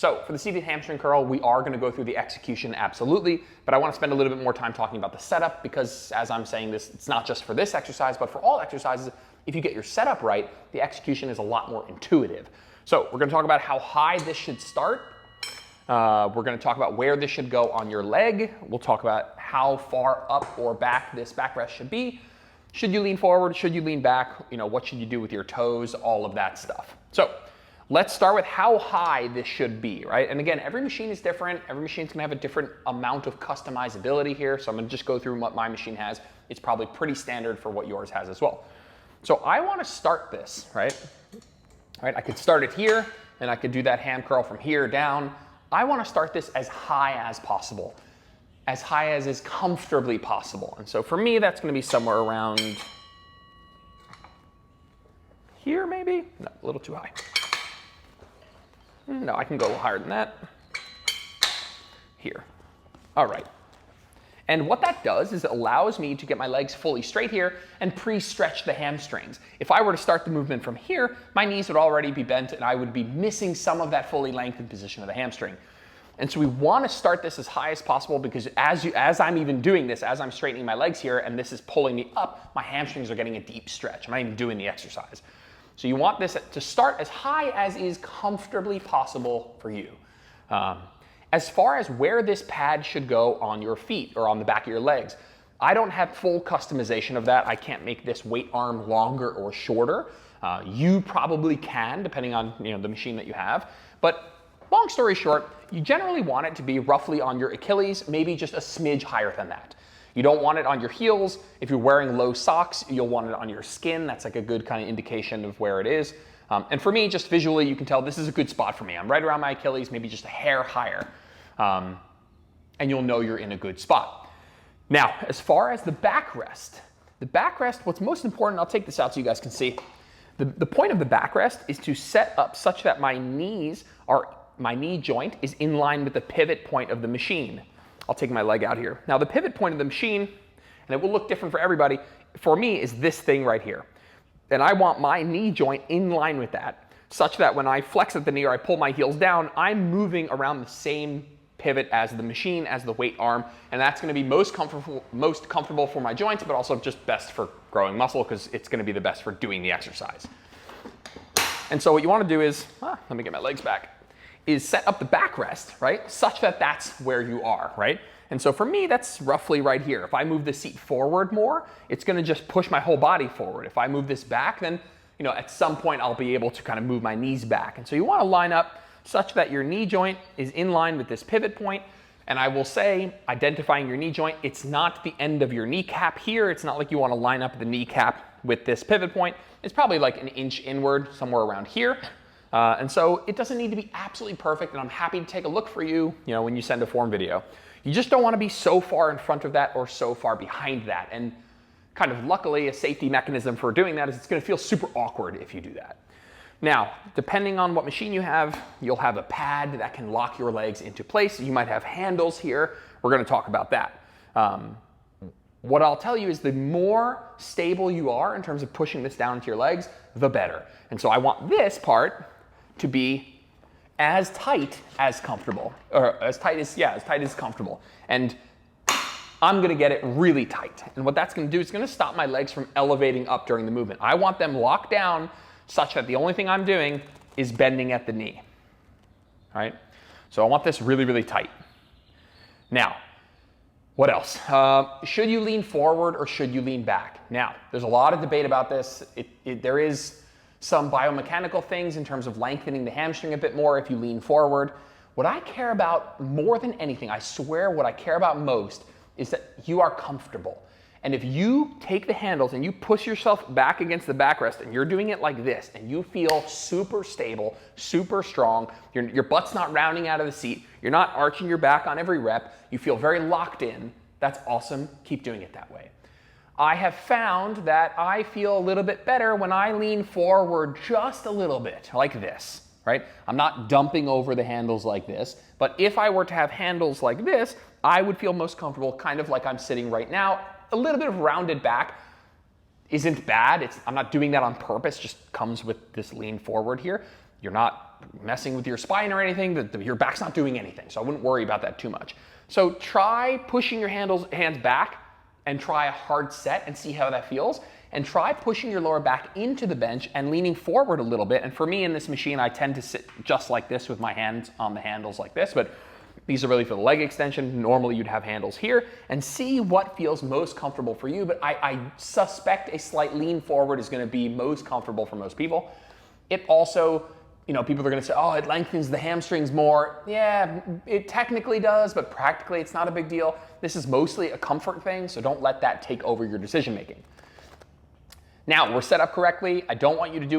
So for the seated hamstring curl, we are going to go through the execution absolutely, but I want to spend a little bit more time talking about the setup because as I'm saying this, it's not just for this exercise, but for all exercises, if you get your setup right, the execution is a lot more intuitive. So we're going to talk about how high this should start. We're going to talk about where this should go on your leg. We'll talk about how far up or back this backrest should be. Should you lean forward? Should you lean back? You know, what should you do with your toes? All of that stuff. So let's start with how high this should be, right? And again, every machine is different. Every machine's gonna have a different amount of customizability here. So I'm gonna just go through what my machine has. It's probably pretty standard for what yours has as well. So I wanna start this, right? I could start it here, and I could do that ham curl from here down. I wanna start this as high as possible, as high as is comfortably possible. And so for me, that's gonna be somewhere around here maybe? No, a little too high. No, I can go a little higher than that. Here. All right. And what that does is it allows me to get my legs fully straight here and pre-stretch the hamstrings. If I were to start the movement from here, my knees would already be bent and I would be missing some of that fully lengthened position of the hamstring. And so we want to start this as high as possible because as I'm even doing this, as I'm straightening my legs here and this is pulling me up, my hamstrings are getting a deep stretch. I'm not even doing the exercise. So you want this to start as high as is comfortably possible for you. As far as where this pad should go on your feet or on the back of your legs, I don't have full customization of that. I can't make this weight arm longer or shorter. You probably can, depending on the machine that you have. But long story short, you generally want it to be roughly on your Achilles, maybe just a smidge higher than that. You don't want it on your heels. If you're wearing low socks, you'll want it on your skin. That's like a good kind of indication of where it is. And for me, just visually, you can tell this is a good spot for me. I'm right around my Achilles, maybe just a hair higher. And you'll know you're in a good spot. Now, as far as the backrest, what's most important, I'll take this out so you guys can see. The point of the backrest is to set up such that my knee joint is in line with the pivot point of the machine. I'll take my leg out here. Now the pivot point of the machine, and it will look different for everybody, for me is this thing right here. And I want my knee joint in line with that, such that when I flex at the knee or I pull my heels down, I'm moving around the same pivot as the machine, as the weight arm, and that's gonna be most comfortable for my joints, but also just best for growing muscle because it's gonna be the best for doing the exercise. And so what you wanna do is, let me get my legs back, is set up the backrest, right? Such that that's where you are, right? And so for me, that's roughly right here. If I move the seat forward more, it's gonna just push my whole body forward. If I move this back, then at some point I'll be able to kind of move my knees back. And so you wanna line up such that your knee joint is in line with this pivot point. And I will say, identifying your knee joint, it's not the end of your kneecap here. It's not like you wanna line up the kneecap with this pivot point. It's probably like an inch inward, somewhere around here. And so it doesn't need to be absolutely perfect, and I'm happy to take a look for you, when you send a form video. You just don't want to be so far in front of that or so far behind that. And kind of luckily, a safety mechanism for doing that is it's going to feel super awkward if you do that. Now, depending on what machine you have, you'll have a pad that can lock your legs into place. You might have handles here. We're going to talk about that. What I'll tell you is the more stable you are in terms of pushing this down into your legs, the better. And so I want this part to be as tight as comfortable, or as tight as comfortable. And I'm gonna get it really tight. And what that's gonna do is gonna stop my legs from elevating up during the movement. I want them locked down such that the only thing I'm doing is bending at the knee, all right? So I want this really, really tight. Now, what else? Should you lean forward or should you lean back? Now, there's a lot of debate about this. There is some biomechanical things in terms of lengthening the hamstring a bit more if you lean forward. What I care about more than anything, I swear what I care about most is that you are comfortable. And if you take the handles and you push yourself back against the backrest and you're doing it like this and you feel super stable, super strong, your butt's not rounding out of the seat, you're not arching your back on every rep, you feel very locked in, that's awesome. Keep doing it that way. I have found that I feel a little bit better when I lean forward just a little bit, like this, right? I'm not dumping over the handles like this, but if I were to have handles like this, I would feel most comfortable kind of like I'm sitting right now. A little bit of rounded back isn't bad. I'm not doing that on purpose, just comes with this lean forward here. You're not messing with your spine or anything. Your back's not doing anything, so I wouldn't worry about that too much. So try pushing your hands back and try a hard set and see how that feels. And try pushing your lower back into the bench and leaning forward a little bit. And for me in this machine, I tend to sit just like this with my hands on the handles like this, but these are really for the leg extension. Normally you'd have handles here, and see what feels most comfortable for you. But I suspect a slight lean forward is gonna be most comfortable for most people. It also, people are gonna say, oh, it lengthens the hamstrings more. Yeah, it technically does, but practically it's not a big deal. This is mostly a comfort thing, so don't let that take over your decision making. Now, we're set up correctly. I don't want you to do